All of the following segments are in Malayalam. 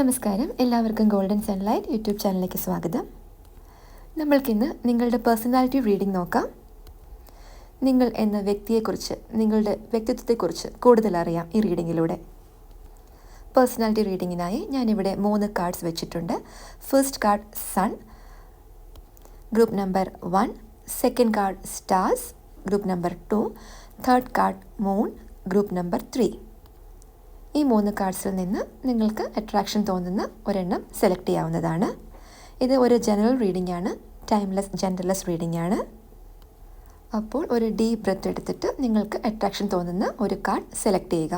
നമസ്കാരം, എല്ലാവർക്കും ഗോൾഡൻ സൺലൈറ്റ് യൂട്യൂബ് ചാനലിലേക്ക് സ്വാഗതം. നമ്മൾക്കിന്ന് നിങ്ങളുടെ പേഴ്സണാലിറ്റി റീഡിംഗ് നോക്കാം. നിങ്ങൾ എന്ന വ്യക്തിയെക്കുറിച്ച്, നിങ്ങളുടെ വ്യക്തിത്വത്തെക്കുറിച്ച് കൂടുതൽ അറിയാം ഈ റീഡിങ്ങിലൂടെ. പേഴ്സണാലിറ്റി റീഡിങ്ങിനായി ഞാനിവിടെ 3 കാർഡ്സ് വെച്ചിട്ടുണ്ട്. First card sun, group number 1. Second card stars, group number 2. Third card moon, group number 3. ഈ 3 കാർഡ്സിൽ നിന്ന് നിങ്ങൾക്ക് അട്രാക്ഷൻ തോന്നുന്ന ഒരെണ്ണം സെലക്ട് ചെയ്യാവുന്നതാണ്. ഇത് ഒരു ജനറൽ റീഡിംഗ് ആണ്, ടൈംലെസ് ജെൻഡർലെസ് റീഡിംഗ് ആണ്. അപ്പോൾ ഒരു ഡീപ്പ് ബ്രെത്ത് എടുത്തിട്ട് നിങ്ങൾക്ക് അട്രാക്ഷൻ തോന്നുന്ന ഒരു കാർഡ് സെലക്ട് ചെയ്യുക.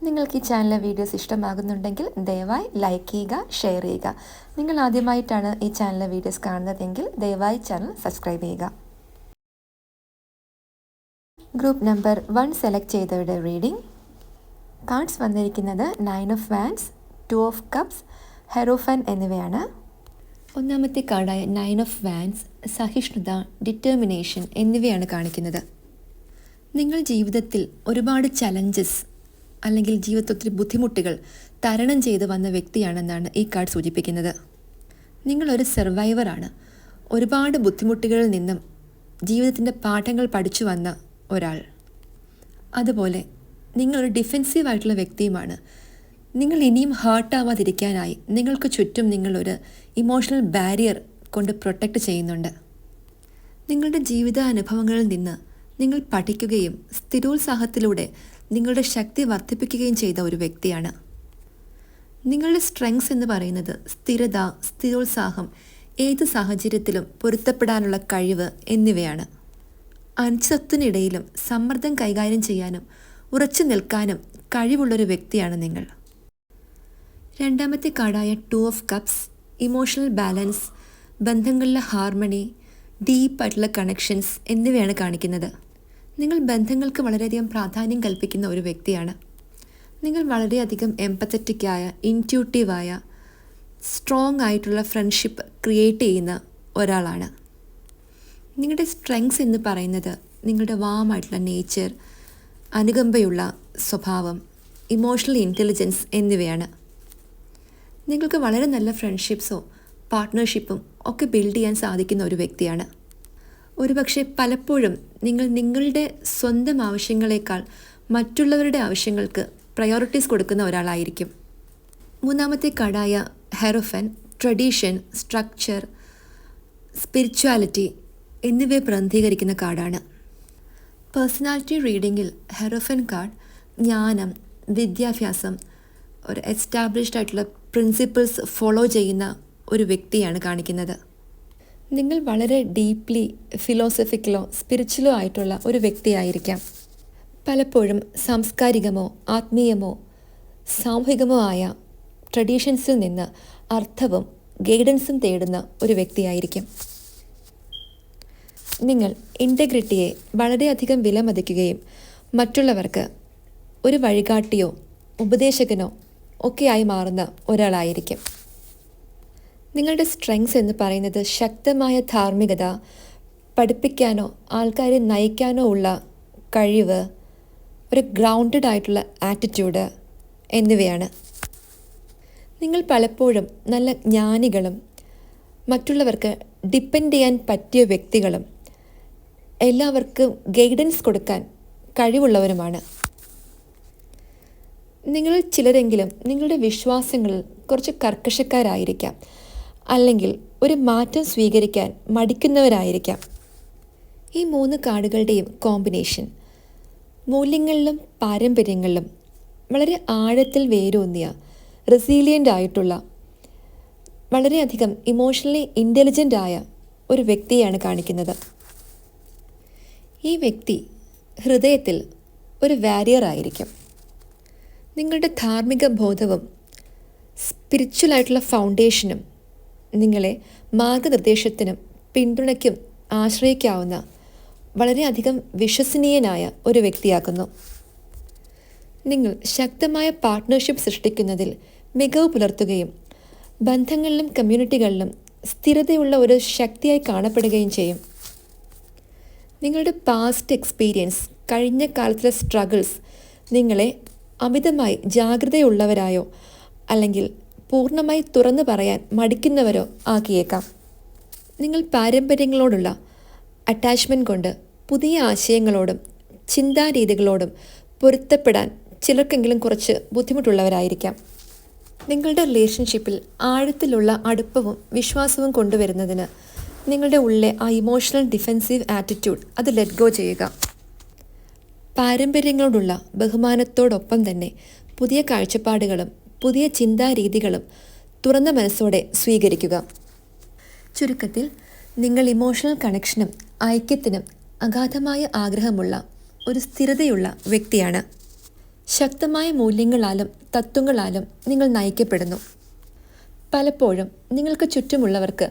നിങ്ങൾക്ക് ഈ ചാനലിലെ വീഡിയോസ് ഇഷ്ടമാകുന്നുണ്ടെങ്കിൽ ദയവായി ലൈക്ക് ചെയ്യുക, ഷെയർ ചെയ്യുക. നിങ്ങൾ ആദ്യമായിട്ടാണ് ഈ ചാനലിലെ വീഡിയോസ് കാണുന്നതെങ്കിൽ ദയവായി ചാനൽ സബ്സ്ക്രൈബ് ചെയ്യുക. ഗ്രൂപ്പ് നമ്പർ 1 സെലക്ട് ചെയ്തവരുടെ റീഡിംഗ്. കാർഡ്സ് വന്നിരിക്കുന്നത് 9 ഓഫ് വാൻസ്, 2 ഓഫ് കപ്സ്, ഹെറോഫൻ എന്നിവയാണ്. ഒന്നാമത്തെ കാർഡായ 9 ഓഫ് വാൻസ് സഹിഷ്ണുത, ഡിറ്റർമിനേഷൻ എന്നിവയാണ് കാണിക്കുന്നത്. നിങ്ങൾ ജീവിതത്തിൽ ഒരുപാട് ചലഞ്ചസ് അല്ലെങ്കിൽ ജീവിതത്തിൽ ഒത്തിരി ബുദ്ധിമുട്ടുകൾ തരണം ചെയ്ത് വന്ന വ്യക്തിയാണെന്നാണ് ഈ കാർഡ് സൂചിപ്പിക്കുന്നത്. നിങ്ങളൊരു സർവൈവറാണ്. ഒരുപാട് ബുദ്ധിമുട്ടുകളിൽ നിന്നും ജീവിതത്തിൻ്റെ പാഠങ്ങൾ പഠിച്ചു വന്ന ഒരാൾ. അതുപോലെ നിങ്ങളൊരു ഡിഫെൻസീവായിട്ടുള്ള വ്യക്തിയുമാണ്. നിങ്ങൾ ഇനിയും ഹേർട്ടാവാതിരിക്കാനായി നിങ്ങൾക്ക് ചുറ്റും നിങ്ങളൊരു ഇമോഷണൽ ബാരിയർ കൊണ്ട് പ്രൊട്ടക്റ്റ് ചെയ്യുന്നുണ്ട്. നിങ്ങളുടെ ജീവിതാനുഭവങ്ങളിൽ നിന്ന് നിങ്ങൾ പഠിക്കുകയും സ്ഥിരോത്സാഹത്തിലൂടെ നിങ്ങളുടെ ശക്തി വർദ്ധിപ്പിക്കുകയും ചെയ്ത ഒരു വ്യക്തിയാണ്. നിങ്ങളുടെ സ്ട്രെങ്സ് എന്ന് പറയുന്നത് സ്ഥിരത, സ്ഥിരോത്സാഹം, ഏത് സാഹചര്യത്തിലും പൊരുത്തപ്പെടാനുള്ള കഴിവ് എന്നിവയാണ്. അനിശ്ചിതത്വത്തിനിടയിലും സമ്മർദ്ദം കൈകാര്യം ചെയ്യാനും ഉറച്ചു നിൽക്കാനും കഴിവുള്ളൊരു വ്യക്തിയാണ് നിങ്ങൾ. രണ്ടാമത്തെ കാർഡായ 2 ഓഫ് കപ്സ് ഇമോഷണൽ ബാലൻസ്, ബന്ധങ്ങളിലെ ഹാർമണി, ഡീപ്പായിട്ടുള്ള കണക്ഷൻസ് എന്നിവയാണ് കാണിക്കുന്നത്. നിങ്ങൾ ബന്ധങ്ങൾക്ക് വളരെയധികം പ്രാധാന്യം കൽപ്പിക്കുന്ന ഒരു വ്യക്തിയാണ്. നിങ്ങൾ വളരെയധികം എംപത്തറ്റിക്കായ, ഇൻറ്റ്യൂട്ടീവായ, സ്ട്രോങ് ആയിട്ടുള്ള ഫ്രണ്ട്ഷിപ്പ് ക്രിയേറ്റ് ചെയ്യുന്ന ഒരാളാണ്. നിങ്ങളുടെ സ്ട്രെങ്സ് എന്ന് പറയുന്നത് നിങ്ങളുടെ വാമായിട്ടുള്ള നേച്ചർ, അനുകമ്പയുള്ള സ്വഭാവം, ഇമോഷണൽ ഇൻ്റലിജൻസ് എന്നിവയാണ്. നിങ്ങൾക്ക് വളരെ നല്ല ഫ്രണ്ട്ഷിപ്സോ പാർട്ട്ണർഷിപ്പും ഒക്കെ ബിൽഡ് ചെയ്യാൻ സാധിക്കുന്ന ഒരു വ്യക്തിയാണ്. ഒരുപക്ഷെ പലപ്പോഴും നിങ്ങൾ നിങ്ങളുടെ സ്വന്തം ആവശ്യങ്ങളെക്കാൾ മറ്റുള്ളവരുടെ ആവശ്യങ്ങൾക്ക് പ്രയോറിറ്റീസ് കൊടുക്കുന്ന ഒരാളായിരിക്കും. മൂന്നാമത്തെ കാർഡായ ഹെറോഫൻ ട്രഡീഷൻ, സ്ട്രക്ചർ, സ്പിരിച്വാലിറ്റി എന്നിവയെ പ്രതിനിധീകരിക്കുന്ന കാർഡാണ്. പേഴ്സണാലിറ്റി റീഡിങ്ങിൽ ഹെറോഫൻ കാർഡ് ജ്ഞാനം, വിദ്യാഭ്യാസം, ഒരു എസ്റ്റാബ്ലിഷ്ഡ് ആയിട്ടുള്ള പ്രിൻസിപ്പിൾസ് ഫോളോ ചെയ്യുന്ന ഒരു വ്യക്തിയാണ് കാണിക്കുന്നത്. നിങ്ങൾ വളരെ ഡീപ്ലി ഫിലോസഫിക്കലോ സ്പിരിച്വലോ ആയിട്ടുള്ള ഒരു വ്യക്തിയായിരിക്കാം. പലപ്പോഴും സാംസ്കാരികമോ ആത്മീയമോ സാമൂഹികമോ ആയ ട്രഡീഷൻസിൽ നിന്ന് അർത്ഥവും ഗൈഡൻസും തേടുന്ന ഒരു വ്യക്തിയായിരിക്കും. നിങ്ങൾ ഇൻറ്റഗ്രിറ്റിയെ വളരെയധികം വിലമതിക്കുകയും മറ്റുള്ളവർക്ക് ഒരു വഴികാട്ടിയോ ഉപദേശകനോ ഒക്കെയായി മാറുന്ന ഒരാളായിരിക്കും. നിങ്ങളുടെ സ്ട്രെങ്സ് എന്ന് പറയുന്നത് ശക്തമായ ധാർമ്മികത, പഠിപ്പിക്കാനോ ആൾക്കാരെ നയിക്കാനോ ഉള്ള കഴിവ്, ഒരു ഗ്രൗണ്ടഡ് ആയിട്ടുള്ള ആറ്റിറ്റ്യൂഡ് എന്നിവയാണ്. നിങ്ങൾ പലപ്പോഴും നല്ല ജ്ഞാനികളും മറ്റുള്ളവർക്ക് ഡിപ്പെൻഡ് ചെയ്യാൻ പറ്റിയ വ്യക്തികളും എല്ലാവർക്കും ഗൈഡൻസ് കൊടുക്കാൻ കഴിവുള്ളവരുമാണ്. നിങ്ങളിൽ ചിലരെങ്കിലും നിങ്ങളുടെ വിശ്വാസങ്ങളിൽ കുറച്ച് കർക്കശക്കാരായിരിക്കാം, അല്ലെങ്കിൽ ഒരു മാറ്റം സ്വീകരിക്കാൻ മടിക്കുന്നവരായിരിക്കാം. ഈ 3 കാർഡുകളുടെയും കോമ്പിനേഷൻ മൂല്യങ്ങളിലും പാരമ്പര്യങ്ങളിലും വളരെ ആഴത്തിൽ വേരൂന്നിയ, റെസീലിയൻ്റ് ആയിട്ടുള്ള, വളരെയധികം ഇമോഷണലി ഇൻ്റലിജൻ്റ് ആയ ഒരു വ്യക്തിയാണ് കാണിക്കുന്നത്. ഈ വ്യക്തി ഹൃദയത്തിൽ ഒരു വാരിയർ ആയിരിക്കും. നിങ്ങളുടെ ധാർമ്മിക ബോധവും സ്പിരിച്വലായിട്ടുള്ള ഫൗണ്ടേഷനും നിങ്ങളെ മാർഗനിർദ്ദേശത്തിനും പിന്തുണയ്ക്കും ആശ്രയിക്കാവുന്ന വളരെയധികം വിശ്വസനീയനായ ഒരു വ്യക്തിയാക്കുന്നു. നിങ്ങൾ ശക്തമായ പാർട്ട്ണർഷിപ്പ് സൃഷ്ടിക്കുന്നതിൽ മികവ് പുലർത്തുകയും ബന്ധങ്ങളിലും കമ്മ്യൂണിറ്റികളിലും സ്ഥിരതയുള്ള ഒരു ശക്തിയായി കാണപ്പെടുകയും ചെയ്യും. നിങ്ങളുടെ പാസ്റ്റ് എക്സ്പീരിയൻസ്, കഴിഞ്ഞ കാലത്തിലെ സ്ട്രഗിൾസ് നിങ്ങളെ അമിതമായി ജാഗ്രതയുള്ളവരായോ അല്ലെങ്കിൽ പൂർണ്ണമായി തുറന്നു പറയാൻ മടിക്കുന്നവരോ ആക്കിയേക്കാം. നിങ്ങൾ പാരമ്പര്യങ്ങളോടുള്ള അറ്റാച്ച്മെൻറ്റ് കൊണ്ട് പുതിയ ആശയങ്ങളോടും ചിന്താരീതികളോടും പൊരുത്തപ്പെടാൻ ചിലർക്കെങ്കിലും കുറച്ച് ബുദ്ധിമുട്ടുള്ളവരായിരിക്കാം. നിങ്ങളുടെ റിലേഷൻഷിപ്പിൽ ആഴത്തിലുള്ള അടുപ്പവും വിശ്വാസവും കൊണ്ടുവരുന്നതിന് നിങ്ങളുടെ ഉള്ളിലെ ആ ഇമോഷണൽ ഡിഫെൻസീവ് ആറ്റിറ്റ്യൂഡ് അത് ലെറ്റ് ഗോ ചെയ്യുക. പാരമ്പര്യങ്ങളോടുള്ള ബഹുമാനത്തോടൊപ്പം തന്നെ പുതിയ കാഴ്ചപ്പാടുകളും പുതിയ ചിന്താരീതികളും തുറന്ന മനസ്സോടെ സ്വീകരിക്കുക. ചുരുക്കത്തിൽ, നിങ്ങൾ ഇമോഷണൽ കണക്ഷനും ഐക്യത്തിനും അഗാധമായ ആഗ്രഹമുള്ള ഒരു സ്ഥിരതയുള്ള വ്യക്തിയാണ്. ശക്തമായ മൂല്യങ്ങളാലും തത്വങ്ങളാലും നിങ്ങൾ നയിക്കപ്പെടുന്നു. പലപ്പോഴും നിങ്ങൾക്ക് ചുറ്റുമുള്ളവർക്ക്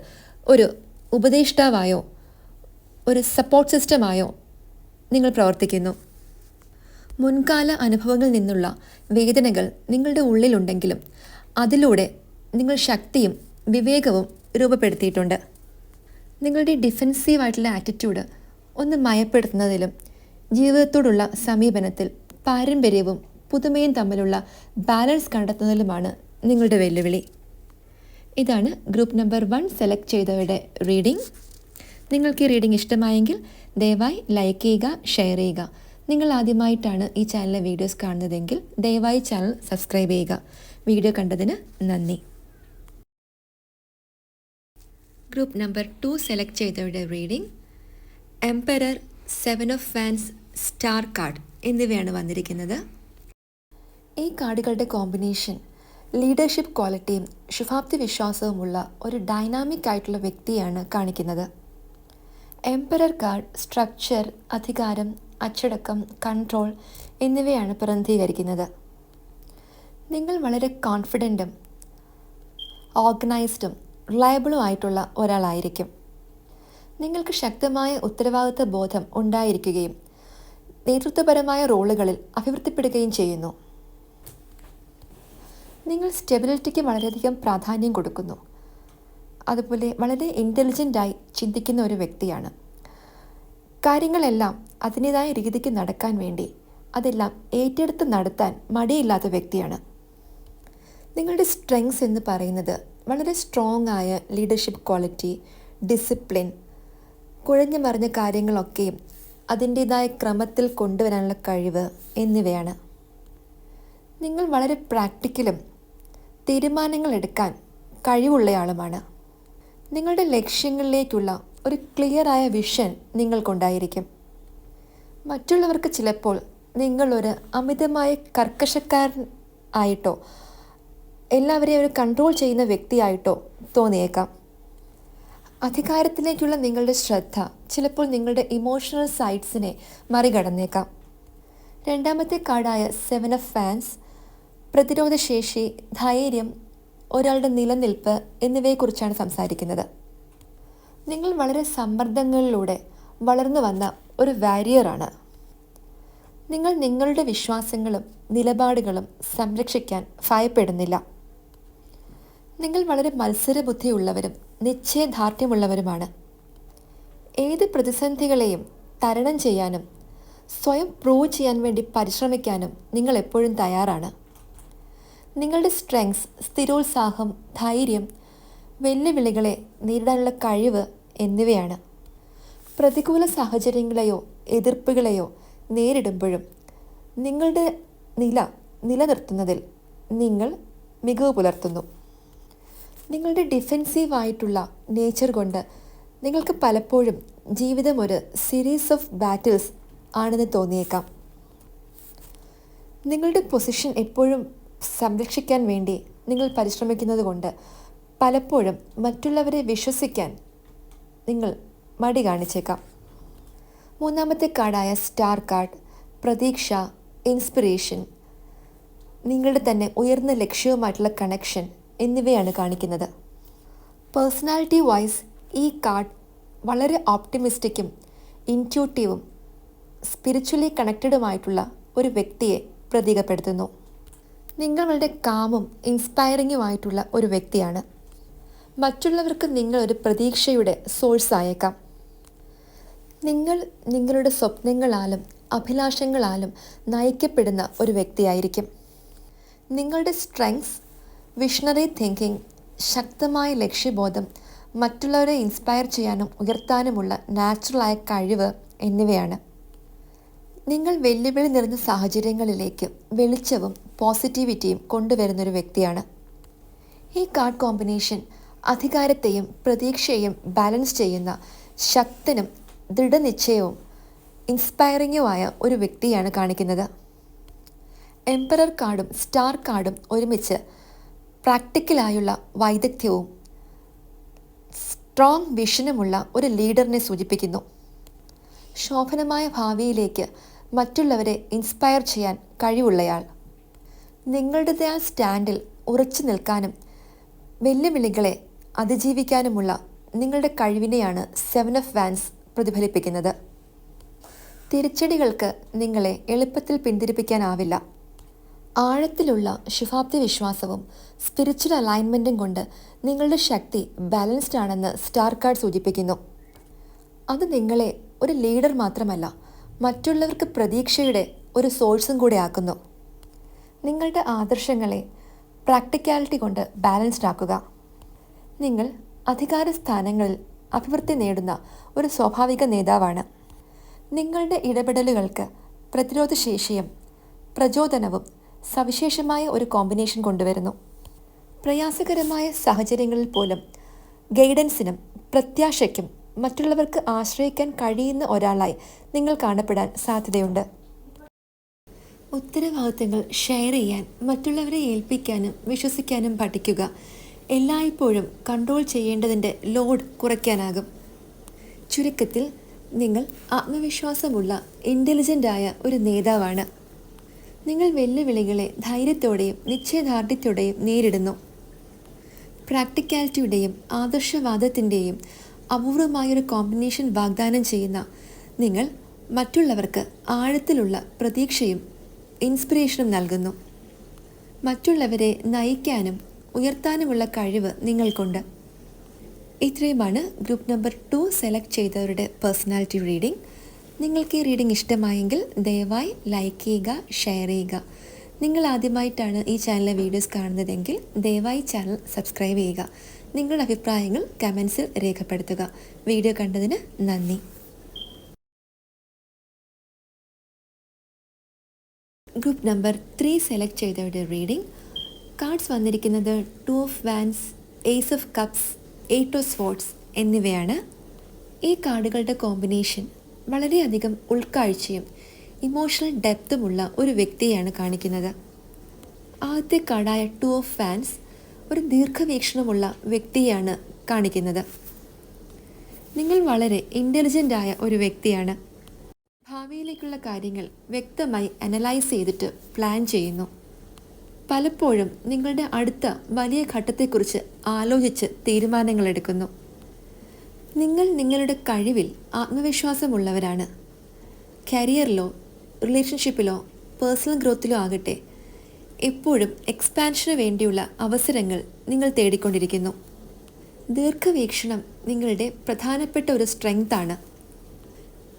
ഒരു ഉപദേഷ്ടാവായോ ഒരു സപ്പോർട്ട് സിസ്റ്റമായോ നിങ്ങൾ പ്രവർത്തിക്കുന്നു. മുൻകാല അനുഭവങ്ങളിൽ നിന്നുള്ള വേദനകൾ നിങ്ങളുടെ ഉള്ളിലുണ്ടെങ്കിലും അതിലൂടെ നിങ്ങൾ ശക്തിയും വിവേകവും രൂപപ്പെടുത്തിയിട്ടുണ്ട്. നിങ്ങളുടെ ഡിഫെൻസീവായിട്ടുള്ള ആറ്റിറ്റ്യൂഡ് ഒന്ന് മയപ്പെടുത്തുന്നതിലും ജീവിതത്തോടുള്ള സമീപനത്തിൽ പാരമ്പര്യവും പുതുമയും തമ്മിലുള്ള ബാലൻസ് കണ്ടെത്തുന്നതിലുമാണ് നിങ്ങളുടെ വെല്ലുവിളി. ഇതാണ് ഗ്രൂപ്പ് നമ്പർ 1 സെലക്ട് ചെയ്തവരുടെ റീഡിംഗ്. നിങ്ങൾക്ക് ഈ റീഡിംഗ് ഇഷ്ടമായെങ്കിൽ ദയവായി ലൈക്ക് ചെയ്യുക, ഷെയർ ചെയ്യുക. നിങ്ങൾ ആദ്യമായിട്ടാണ് ഈ ചാനലിലെ വീഡിയോസ് കാണുന്നതെങ്കിൽ ദയവായി ചാനൽ സബ്സ്ക്രൈബ് ചെയ്യുക. വീഡിയോ കണ്ടതിന് നന്ദി. ഗ്രൂപ്പ് നമ്പർ 2 സെലക്ട് ചെയ്തവരുടെ reading emperor, 7 of wands, star card എന്നിവയാണ് വന്നിരിക്കുന്നത്. ഈ കാർഡുകളുടെ കോമ്പിനേഷൻ ലീഡർഷിപ്പ് ക്വാളിറ്റിയും ശുഭാപ്തി വിശ്വാസവുമുള്ള ഒരു ഡൈനാമിക് ആയിട്ടുള്ള വ്യക്തിയാണ് കാണിക്കുന്നത്. എംപറർ കാർഡ് സ്ട്രക്ചർ, അധികാരം, അച്ചടക്കം, കൺട്രോൾ എന്നിവയാണ് പ്രതിനിധീകരിക്കുന്നത്. നിങ്ങൾ വളരെ കോൺഫിഡൻറ്റും ഓർഗനൈസ്ഡും റിലയബിളും ആയിട്ടുള്ള ഒരാളായിരിക്കും. നിങ്ങൾക്ക് ശക്തമായ ഉത്തരവാദിത്വ ബോധം ഉണ്ടായിരിക്കുകയും നേതൃത്വപരമായ റോളുകളിൽ അഭിവൃദ്ധിപ്പെടുകയും ചെയ്യുന്നു. നിങ്ങൾ സ്റ്റെബിലിറ്റിക്ക് വളരെയധികം പ്രാധാന്യം കൊടുക്കുന്നു. അതുപോലെ വളരെ ഇൻ്റലിജൻ്റായി ചിന്തിക്കുന്ന ഒരു വ്യക്തിയാണ്. കാര്യങ്ങളെല്ലാം അതിൻ്റേതായ രീതിക്ക് നടക്കാൻ വേണ്ടി അതെല്ലാം ഏറ്റെടുത്ത് നടത്താൻ മടിയില്ലാത്ത വ്യക്തിയാണ്. നിങ്ങളുടെ സ്ട്രെങ്സ് എന്ന് പറയുന്നത് വളരെ സ്ട്രോങ് ആയ ലീഡർഷിപ്പ് ക്വാളിറ്റി, ഡിസിപ്ലിൻ, കുഴഞ്ഞു മറിഞ്ഞ കാര്യങ്ങളൊക്കെയും അതിൻ്റേതായ ക്രമത്തിൽ കൊണ്ടുവരാനുള്ള കഴിവ് എന്നിവയാണ്. നിങ്ങൾ വളരെ പ്രാക്ടിക്കലും തീരുമാനങ്ങൾ എടുക്കാൻ കഴിവുള്ളയാളുമാണ്. നിങ്ങളുടെ ലക്ഷ്യങ്ങളിലേക്കുള്ള ഒരു ക്ലിയറായ വിഷൻ നിങ്ങൾക്കുണ്ടായിരിക്കും. മറ്റുള്ളവർക്ക് ചിലപ്പോൾ നിങ്ങളൊരു അമിതമായ കർക്കശക്കാരൻ ആയിട്ടോ എല്ലാവരെയും ഒരു കൺട്രോൾ ചെയ്യുന്ന വ്യക്തിയായിട്ടോ തോന്നിയേക്കാം. അധികാരത്തിലേക്കുള്ള നിങ്ങളുടെ ശ്രദ്ധ ചിലപ്പോൾ നിങ്ങളുടെ ഇമോഷണൽ സൈഡ്സിനെ മറികടന്നേക്കാം. രണ്ടാമത്തെ കാർഡായ 7 ഓഫ് വാൻസ് പ്രതിരോധശേഷി, ധൈര്യം, ഒരാളുടെ നിലനിൽപ്പ് എന്നിവയെക്കുറിച്ചാണ് സംസാരിക്കുന്നത്. നിങ്ങൾ വളരെ സമ്മർദ്ദങ്ങളിലൂടെ വളർന്നു വന്ന ഒരു വാരിയറാണ്. നിങ്ങൾ നിങ്ങളുടെ വിശ്വാസങ്ങളും നിലപാടുകളും സംരക്ഷിക്കാൻ ഭയപ്പെടുന്നില്ല. നിങ്ങൾ വളരെ മത്സരബുദ്ധിയുള്ളവരും നിശ്ചയദാർഢ്യമുള്ളവരുമാണ്. ഏത് പ്രതിസന്ധികളെയും തരണം ചെയ്യാനും സ്വയം പ്രൂവ് ചെയ്യാൻ വേണ്ടി പരിശ്രമിക്കാനും നിങ്ങൾ എപ്പോഴും തയ്യാറാണ്. നിങ്ങളുടെ സ്ട്രെങ്സ് സ്ഥിരോത്സാഹം, ധൈര്യം, വെല്ലുവിളികളെ നേരിടാനുള്ള കഴിവ് എന്നിവയാണ്. പ്രതികൂല സാഹചര്യങ്ങളെയോ എതിർപ്പുകളെയോ നേരിടുമ്പോഴും നിങ്ങളുടെ നിലനിർത്തുന്നതിൽ നിങ്ങൾ മികവ് പുലർത്തുന്നു. നിങ്ങളുടെ ഡിഫെൻസീവായിട്ടുള്ള നേച്ചർ കൊണ്ട് നിങ്ങൾക്ക് പലപ്പോഴും ജീവിതം ഒരു സീരീസ് ഓഫ് ബാറ്റിൽസ് ആണെന്ന് തോന്നിയേക്കാം. നിങ്ങളുടെ പൊസിഷൻ എപ്പോഴും സംരക്ഷിക്കാൻ വേണ്ടി നിങ്ങൾ പരിശ്രമിക്കുന്നത് കൊണ്ട് പലപ്പോഴും മറ്റുള്ളവരെ വിശ്വസിക്കാൻ നിങ്ങൾ മടി കാണിച്ചേക്കാം. മൂന്നാമത്തെ കാർഡായ സ്റ്റാർ കാർഡ് പ്രതീക്ഷ, ഇൻസ്പിറേഷൻ, നിങ്ങളുടെ തന്നെ ഉയർന്ന ലക്ഷ്യവുമായിട്ടുള്ള കണക്ഷൻ എന്നിവയാണ് കാണിക്കുന്നത്. പേഴ്സണാലിറ്റി വൈസ് ഈ കാർഡ് വളരെ ഓപ്റ്റിമിസ്റ്റിക്കും ഇൻറ്റ്യൂട്ടീവും സ്പിരിച്വലി കണക്റ്റഡുമായിട്ടുള്ള ഒരു വ്യക്തിയെ പ്രതീകപ്പെടുത്തുന്നു. നിങ്ങൾ വളരെ കാമും ഇൻസ്പയറിങ്ങുമായിട്ടുള്ള ഒരു വ്യക്തിയാണ്. മറ്റുള്ളവർക്ക് നിങ്ങളൊരു പ്രതീക്ഷയുടെ സോഴ്സ് ആയേക്കാം. നിങ്ങൾ നിങ്ങളുടെ സ്വപ്നങ്ങളാലും അഭിലാഷങ്ങളാലും നയിക്കപ്പെടുന്ന ഒരു വ്യക്തിയായിരിക്കും. നിങ്ങളുടെ സ്ട്രെങ്സ് വിഷണറി തിങ്കിങ്, ശക്തമായ ലക്ഷ്യബോധം, മറ്റുള്ളവരെ ഇൻസ്പയർ ചെയ്യാനും ഉയർത്താനുമുള്ള നാച്ചുറലായ കഴിവ് എന്നിവയാണ്. നിങ്ങൾ വെല്ലുവിളി നിറഞ്ഞ സാഹചര്യങ്ങളിലേക്ക് വെളിച്ചവും പോസിറ്റിവിറ്റിയും കൊണ്ടുവരുന്നൊരു വ്യക്തിയാണ്. ഈ കാർഡ് കോമ്പിനേഷൻ അധികാരത്തെയും പ്രതീക്ഷയെയും ബാലൻസ് ചെയ്യുന്ന ശക്തനും ദൃഢനിശ്ചയവും ഇൻസ്പയറിങ്ങുമായ ഒരു വ്യക്തിയാണ് കാണിക്കുന്നത്. എംപറർ കാർഡും സ്റ്റാർ കാർഡും ഒരുമിച്ച് പ്രാക്ടിക്കലായുള്ള വൈദഗ്ധ്യവും സ്ട്രോങ് വിഷനുമുള്ള ഒരു ലീഡറിനെ സൂചിപ്പിക്കുന്നു. ശോഭനമായ ഭാവിയിലേക്ക് മറ്റുള്ളവരെ ഇൻസ്പയർ ചെയ്യാൻ കഴിവുള്ളയാൾ. നിങ്ങളുടേതായ സ്റ്റാൻഡിൽ ഉറച്ചു നിൽക്കാനും വെല്ലുവിളികളെ അതിജീവിക്കാനുമുള്ള നിങ്ങളുടെ കഴിവിനെയാണ് 7 ഓഫ് വാൻസ് പ്രതിഫലിപ്പിക്കുന്നത്. തിരിച്ചടികൾക്ക് നിങ്ങളെ എളുപ്പത്തിൽ പിന്തിരിപ്പിക്കാനാവില്ല. ആഴത്തിലുള്ള ശുഭാപ്തി വിശ്വാസവും സ്പിരിച്വൽ അലൈൻമെൻറ്റും കൊണ്ട് നിങ്ങളുടെ ശക്തി ബാലൻസ്ഡ് ആണെന്ന് സ്റ്റാർ കാർഡ് സൂചിപ്പിക്കുന്നു. അത് നിങ്ങളെ ഒരു ലീഡർ മാത്രമല്ല, മറ്റുള്ളവർക്ക് പ്രതീക്ഷയുടെ ഒരു സോഴ്സും കൂടെ ആക്കുന്നു. നിങ്ങളുടെ ആദർശങ്ങളെ പ്രാക്ടിക്കാലിറ്റി കൊണ്ട് ബാലൻസ്ഡ് ആക്കുക. നിങ്ങൾ അധികാര സ്ഥാനങ്ങളിൽ അഭിവൃദ്ധി നേടുന്ന ഒരു സ്വാഭാവിക നേതാവാണ്. നിങ്ങളുടെ ഇടപെടലുകൾക്ക് പ്രതിരോധശേഷിയും പ്രചോദനവും സവിശേഷമായ ഒരു കോമ്പിനേഷൻ കൊണ്ടുവരുന്നു. പ്രയാസകരമായ സാഹചര്യങ്ങളിൽ പോലും ഗൈഡൻസിനും പ്രത്യാശയ്ക്കും മറ്റുള്ളവർക്ക് ആശ്രയിക്കാൻ കഴിയുന്ന ഒരാളായി നിങ്ങൾ കാണപ്പെടാൻ സാധ്യതയുണ്ട്. ഉത്തരവാദിത്തങ്ങൾ ഷെയർ ചെയ്യാൻ, മറ്റുള്ളവരെ ഏൽപ്പിക്കാനും വിശ്വസിക്കാനും പഠിക്കുക. എല്ലായ്പ്പോഴും കൺട്രോൾ ചെയ്യേണ്ടതിൻ്റെ ലോഡ് കുറയ്ക്കാനാകും. ചുരുക്കത്തിൽ നിങ്ങൾ ആത്മവിശ്വാസമുള്ള ഇൻ്റലിജൻ്റായ ഒരു നേതാവാണ്. നിങ്ങൾ വെല്ലുവിളികളെ ധൈര്യത്തോടെയും നിശ്ചയദാർഢ്യത്തോടെയും നേരിടുന്നു. പ്രാക്ടിക്കാലിറ്റിയുടെയും ആദർശവാദത്തിൻ്റെയും അപൂർവമായൊരു കോമ്പിനേഷൻ വാഗ്ദാനം ചെയ്യുന്ന നിങ്ങൾ മറ്റുള്ളവർക്ക് ആഴത്തിലുള്ള പ്രതീക്ഷയും ഇൻസ്പിറേഷനും നൽകുന്നു. മറ്റുള്ളവരെ നയിക്കാനും ഉയർത്താനുമുള്ള കഴിവ് നിങ്ങൾക്കുണ്ട്. ഇത്രയുമാണ് ഗ്രൂപ്പ് നമ്പർ 2 സെലക്ട് ചെയ്തവരുടെ പേഴ്സണാലിറ്റി റീഡിംഗ്. നിങ്ങൾക്ക് ഈ റീഡിംഗ് ഇഷ്ടമായെങ്കിൽ ദയവായി ലൈക്ക് ചെയ്യുക, ഷെയർ ചെയ്യുക. നിങ്ങൾ ആദ്യമായിട്ടാണ് ഈ ചാനലിലെ വീഡിയോസ് കാണുന്നതെങ്കിൽ ദയവായി ചാനൽ സബ്സ്ക്രൈബ് ചെയ്യുക. നിങ്ങളുടെ അഭിപ്രായങ്ങൾ കമൻസിൽ രേഖപ്പെടുത്തുക. വീഡിയോ കണ്ടതിന് നന്ദി. ഗ്രൂപ്പ് നമ്പർ 3 സെലക്ട് ചെയ്തവരുടെ റീഡിംഗ് കാർഡ്സ് വന്നിരിക്കുന്നത് 2 of wands, ace of cups, 8 of swords എന്നിവയാണ്. ഈ കാർഡുകളുടെ കോമ്പിനേഷൻ വളരെയധികം ഉൾക്കാഴ്ചയും ഇമോഷണൽ ഡെപ്തുമുള്ള ഒരു വ്യക്തിയെയാണ് കാണിക്കുന്നത്. ആദ്യത്തെ കാർഡായ 2 ഓഫ് വാൻസ് ഒരു ദീർഘവീക്ഷണമുള്ള വ്യക്തിയാണ് കാണിക്കുന്നത്. നിങ്ങൾ വളരെ ഇൻ്റലിജൻ്റായ ഒരു വ്യക്തിയാണ്. ഭാവിയിലേക്കുള്ള കാര്യങ്ങൾ വ്യക്തമായി അനലൈസ് ചെയ്തിട്ട് പ്ലാൻ ചെയ്യുന്നു. പലപ്പോഴും നിങ്ങളുടെ അടുത്ത വലിയ ഘട്ടത്തെക്കുറിച്ച് ആലോചിച്ച് തീരുമാനങ്ങളെടുക്കുന്നു. നിങ്ങൾ നിങ്ങളുടെ കഴിവിൽ ആത്മവിശ്വാസമുള്ളവരാണ്. കരിയറിലോ റിലേഷൻഷിപ്പിലോ പേഴ്സണൽ ഗ്രോത്തിലോ ആകട്ടെ, എപ്പോഴും എക്സ്പാൻഷന് വേണ്ടിയുള്ള അവസരങ്ങൾ നിങ്ങൾ തേടിക്കൊണ്ടിരിക്കുന്നു. ദീർഘവീക്ഷണം നിങ്ങളുടെ പ്രധാനപ്പെട്ട ഒരു സ്ട്രെങ്താണ്.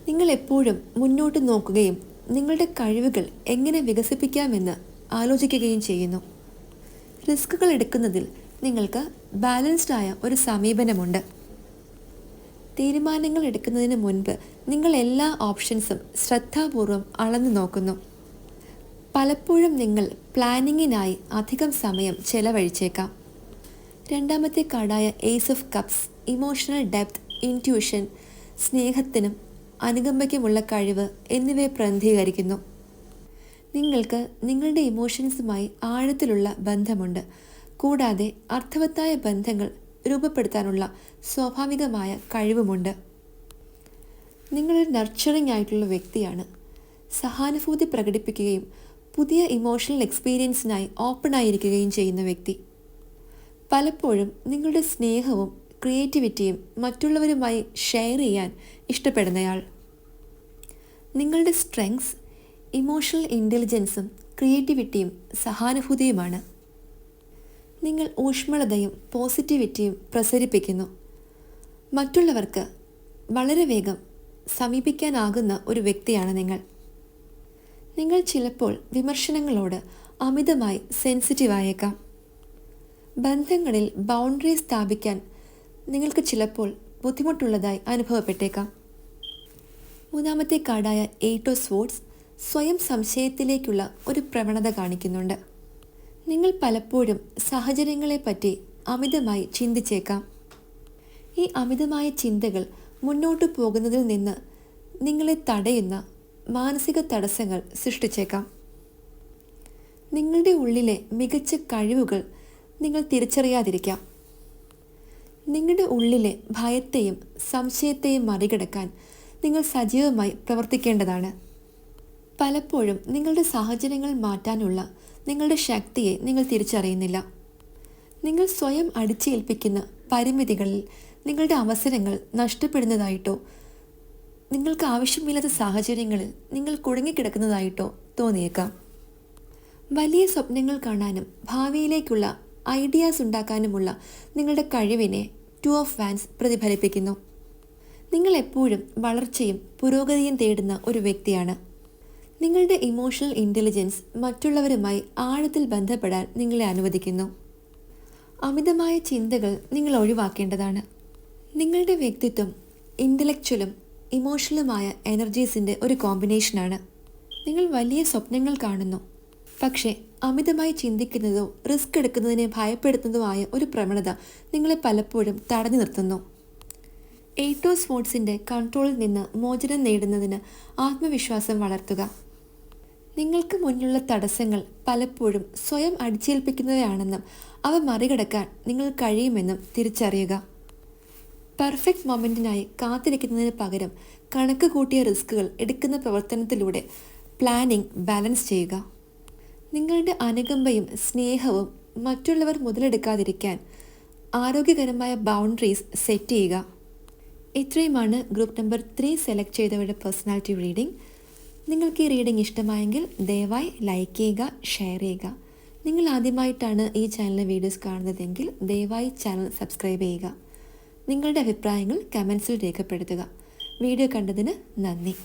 നിങ്ങൾ എപ്പോഴും മുന്നോട്ട് നോക്കുകയും നിങ്ങളുടെ കഴിവുകൾ എങ്ങനെ വികസിപ്പിക്കാമെന്ന് ആലോചിക്കുകയും ചെയ്യുന്നു. റിസ്കുകൾ എടുക്കുന്നതിൽ നിങ്ങൾക്ക് ബാലൻസ്ഡ് ആയ ഒരു സമീപനമുണ്ട്. തീരുമാനങ്ങൾ എടുക്കുന്നതിന് മുൻപ് നിങ്ങൾ എല്ലാ ഓപ്ഷൻസും ശ്രദ്ധാപൂർവം അളന്നു നോക്കുന്നു. പലപ്പോഴും നിങ്ങൾ പ്ലാനിങ്ങിനായി അധികം സമയം ചെലവഴിച്ചേക്കാം. രണ്ടാമത്തെ കാർഡായ ace of cups emotional depth, intuition, സ്നേഹത്തിനും അനുകമ്പയ്ക്കുമുള്ള കഴിവ് എന്നിവയെ പ്രതിനിധീകരിക്കുന്നു. നിങ്ങൾക്ക് നിങ്ങളുടെ ഇമോഷൻസുമായി ആഴത്തിലുള്ള ബന്ധമുണ്ട്. കൂടാതെ അർത്ഥവത്തായ ബന്ധങ്ങൾ രൂപപ്പെടുത്താനുള്ള സ്വാഭാവികമായ കഴിവുമുണ്ട്. നിങ്ങളൊരു നർച്ചറിങ് ആയിട്ടുള്ള വ്യക്തിയാണ്. സഹാനുഭൂതി പ്രകടിപ്പിക്കുകയും പുതിയ ഇമോഷണൽ എക്സ്പീരിയൻസിനായി ഓപ്പണായിരിക്കുകയും ചെയ്യുന്ന വ്യക്തി. പലപ്പോഴും നിങ്ങളുടെ സ്നേഹവും ക്രിയേറ്റിവിറ്റിയും മറ്റുള്ളവരുമായി ഷെയർ ചെയ്യാൻ ഇഷ്ടപ്പെടുന്നയാൾ. നിങ്ങളുടെ സ്ട്രെങ്സ് ഇമോഷണൽ ഇൻ്റലിജൻസും ക്രിയേറ്റിവിറ്റിയും സഹാനുഭൂതിയുമാണ്. നിങ്ങൾ ഊഷ്മളതയും പോസിറ്റിവിറ്റിയും പ്രസരിപ്പിക്കുന്നു. മറ്റുള്ളവർക്ക് വളരെ വേഗം സമീപിക്കാനാകുന്ന ഒരു വ്യക്തിയാണ് നിങ്ങൾ. നിങ്ങൾ ചിലപ്പോൾ വിമർശനങ്ങളോട് അമിതമായി സെൻസിറ്റീവായേക്കാം. ബന്ധങ്ങളിൽ ബൗണ്ടറി സ്ഥാപിക്കാൻ നിങ്ങൾക്ക് ചിലപ്പോൾ ബുദ്ധിമുട്ടുള്ളതായി അനുഭവപ്പെട്ടേക്കാം. മൂന്നാമത്തെ കാർഡായ 8 ഓഫ് സ്വോർഡ്സ് സ്വയം സംശയത്തിലേക്കുള്ള ഒരു പ്രവണത കാണിക്കുന്നുണ്ട്. നിങ്ങൾ പലപ്പോഴും സാഹചര്യങ്ങളെപ്പറ്റി അമിതമായി ചിന്തിച്ചേക്കാം. ഈ അമിതമായ ചിന്തകൾ മുന്നോട്ടു പോകുന്നതിൽ നിന്ന് നിങ്ങളെ തടയുന്ന മാനസിക തടസ്സങ്ങൾ സൃഷ്ടിച്ചേക്കാം. നിങ്ങളുടെ ഉള്ളിലെ മികച്ച കഴിവുകൾ നിങ്ങൾ തിരിച്ചറിയാതിരിക്കാം. നിങ്ങളുടെ ഉള്ളിലെ ഭയത്തെയും സംശയത്തെയും മറികടക്കാൻ നിങ്ങൾ സജീവമായി പ്രവർത്തിക്കേണ്ടതാണ്. പലപ്പോഴും നിങ്ങളുടെ സാഹചര്യങ്ങൾ മാറ്റാനുള്ള നിങ്ങളുടെ ശക്തിയെ നിങ്ങൾ തിരിച്ചറിയുന്നില്ല. നിങ്ങൾ സ്വയം അടിച്ചേൽപ്പിക്കുന്ന പരിമിതികളിൽ നിങ്ങളുടെ അവസരങ്ങൾ നഷ്ടപ്പെടുന്നതായിട്ടോ നിങ്ങൾക്ക് ആവശ്യമില്ലാത്ത സാഹചര്യങ്ങളിൽ നിങ്ങൾ കുടുങ്ങിക്കിടക്കുന്നതായിട്ടോ തോന്നിയേക്കാം. വലിയ സ്വപ്നങ്ങൾ കാണാനും ഭാവിയിലേക്കുള്ള ഐഡിയാസ് ഉണ്ടാക്കാനുമുള്ള നിങ്ങളുടെ കഴിവിനെ 2 ഓഫ് വാൻസ് പ്രതിഫലിപ്പിക്കുന്നു. നിങ്ങൾ എപ്പോഴും വളർച്ചയും പുരോഗതിയും തേടുന്ന ഒരു വ്യക്തിയാണ്. നിങ്ങളുടെ ഇമോഷണൽ ഇൻ്റലിജൻസ് മറ്റുള്ളവരുമായി ആഴത്തിൽ ബന്ധപ്പെടാൻ നിങ്ങളെ അനുവദിക്കുന്നു. അമിതമായ ചിന്തകൾ നിങ്ങൾ ഒഴിവാക്കേണ്ടതാണ്. നിങ്ങളുടെ വ്യക്തിത്വം ഇൻ്റലക്ച്വലും ഇമോഷണലുമായ എനർജീസിൻ്റെ ഒരു കോമ്പിനേഷനാണ്. നിങ്ങൾ വലിയ സ്വപ്നങ്ങൾ കാണുന്നു, പക്ഷേ അമിതമായി ചിന്തിക്കുന്നതോ റിസ്ക് എടുക്കുന്നതിനെ ഭയപ്പെടുത്തുന്നതോ ആയ ഒരു പ്രവണത നിങ്ങളെ പലപ്പോഴും തടഞ്ഞു നിർത്തുന്നു. 8 ഓഫ് സ്വോർഡ്സിൻ്റെ കൺട്രോളിൽ നിന്ന് മോചനം നേടുന്നതിന് ആത്മവിശ്വാസം വളർത്തുക. നിങ്ങൾക്ക് മുന്നിലുള്ള തടസ്സങ്ങൾ പലപ്പോഴും സ്വയം അടിച്ചേൽപ്പിക്കുന്നവയാണെന്നും അവ മറികടക്കാൻ നിങ്ങൾ കഴിയുമെന്നും തിരിച്ചറിയുക. പെർഫെക്റ്റ് മൊമെൻറ്റിനായി കാത്തിരിക്കുന്നതിന് പകരം കണക്ക് കൂട്ടിയ റിസ്കുകൾ എടുക്കുന്ന പ്രവർത്തനത്തിലൂടെ പ്ലാനിംഗ് ബാലൻസ് ചെയ്യുക. നിങ്ങളുടെ അനുകമ്പയും സ്നേഹവും മറ്റുള്ളവർ മുതലെടുക്കാതിരിക്കാൻ ആരോഗ്യകരമായ ബൗണ്ടറീസ് സെറ്റ് ചെയ്യുക. ഇത്രയുമാണ് ഗ്രൂപ്പ് നമ്പർ 3 സെലക്ട് ചെയ്തവരുടെ പേഴ്സണാലിറ്റി റീഡിംഗ്. നിങ്ങൾക്ക് ഈ റീഡിംഗ് ഇഷ്ടമായെങ്കിൽ ദയവായി ലൈക്ക് ചെയ്യുക, ഷെയർ ചെയ്യുക. നിങ്ങൾ ആദ്യമായിട്ടാണ് ഈ ചാനലിലെ വീഡിയോസ് കാണുന്നതെങ്കിൽ ദയവായി ചാനൽ സബ്സ്ക്രൈബ് ചെയ്യുക. നിങ്ങളുടെ അഭിപ്രായങ്ങൾ കമൻസിൽ രേഖപ്പെടുത്തുക. വീഡിയോ കണ്ടതിന് നന്ദി.